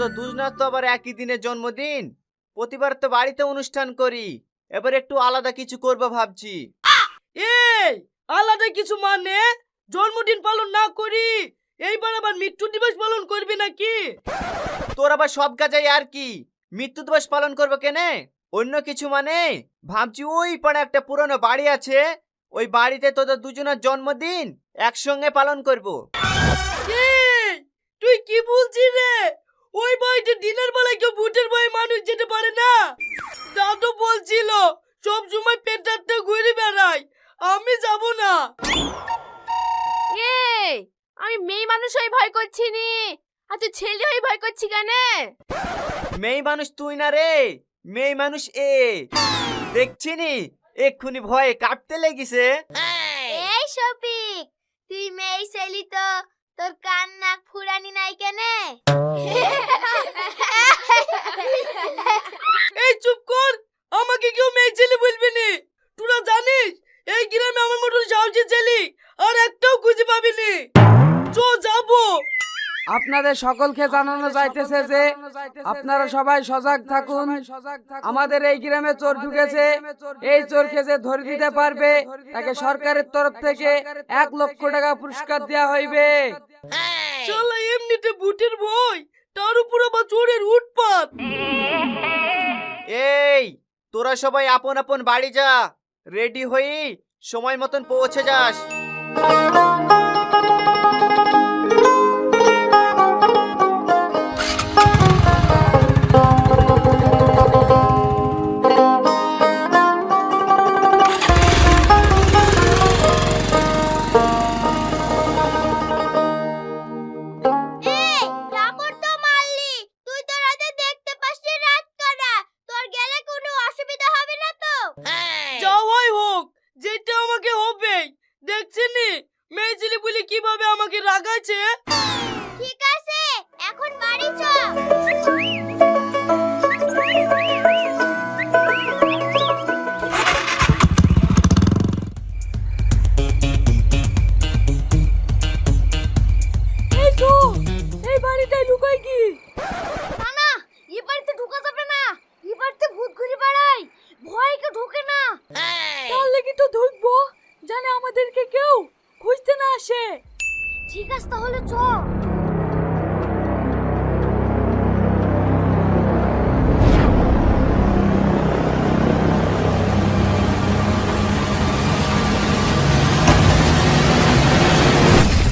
তোদের দুজনের তো আবার একই দিনে জন্মদিন, প্রতিবার তো বাড়িতে অনুষ্ঠান করি, এবার একটু আলাদা কিছু করবো ভাবছি। এই আলাদা কিছু মানে জন্মদিন পালন না করি এইবার আবার মৃত্যু দিবস পালন করবি নাকি? তোর আবার সব কাজাই আর কি, মৃত্যু দিবস পালন করবো কেনে? অন্য কিছু মানে ভাবছি ওই পাড়ে একটা পুরনো বাড়ি আছে, ওই বাড়িতে তোদের দুজনের জন্মদিন একসঙ্গে পালন করব। এই তুই কি বলছিস রে? ওই বাড়িতে দিনের বেলায় কেউ ভূতের ভয়ে মানুষ যেতে পারে না। দাদু বলছিল সব সময় পেটাতে ঘুরে বেড়ায়, আমি যাব না। এই আমি মেয়ে মানুষ হয়ে ভয় করছি নি, আর তুই ছেলে হয়ে ভয় করছি কেন? মেয়ে মানুষ তুই না রে, মেয়ে মানুষ এ, দেখছি নি এক্ষুনি ভয়ে কাঁপতে লেগেছে। এই শফিক, তুই মেয়ে ছেলি তো তোর কান নাক ফুরানি নাই কেনে? এই চুপ কর, আমাকে কেউ মেয়ে ছেলে বলবি নি। তোরা জানিস এই গ্রামে আমার মতন সাহসী ছেলে আর একটাও খুঁজে পাবি নি। চো যাবো। আপনাদের সকলকে জানানো যাইতেছে যে আপনারা সবাই সজাগ থাকুন। আমাদের এই গ্রামে চোর ঢুকেছে, এই চোরকে যে ধরে দিতে পারবে তাকে সরকারের তরফ থেকে 1 লক্ষ টাকা পুরস্কার দেওয়া হইবে। শালা এমনিতে ভূতের ভয়, তার উপর আবার চোরের উৎপাত। এই তোরা সবাই আপন আপন বাড়ি যা, রেডি হই সময় মতন পৌঁছে যাস। এই কাপড় তো মারলি, তুই তো রাতে দেখতে পাসনি রাত করা, তোর গেলে কোনো অসুবিধা হবে না তো? যাওয়াই হোক, যেটা আমাকে হবে। দেখছিনি মেয়ে ছেলে বলে কিভাবে আমাকে রাগাচ্ছে। ঠিক আছে, এখন বাড়ি চ। এই তো এই বাড়িটাই লুকাই কি? না না, এই বাড়িতে ঢোকা যাবে না, এই বাড়িতে ভূত ঘুরে বেড়ায়, ভয় কেউ ঢোকে না। তাহলে কি তো ঢুকবো, জানে আমাদেরকে কেউ খুঁজতে না আসে। ঠিক আছে তাহলে চ।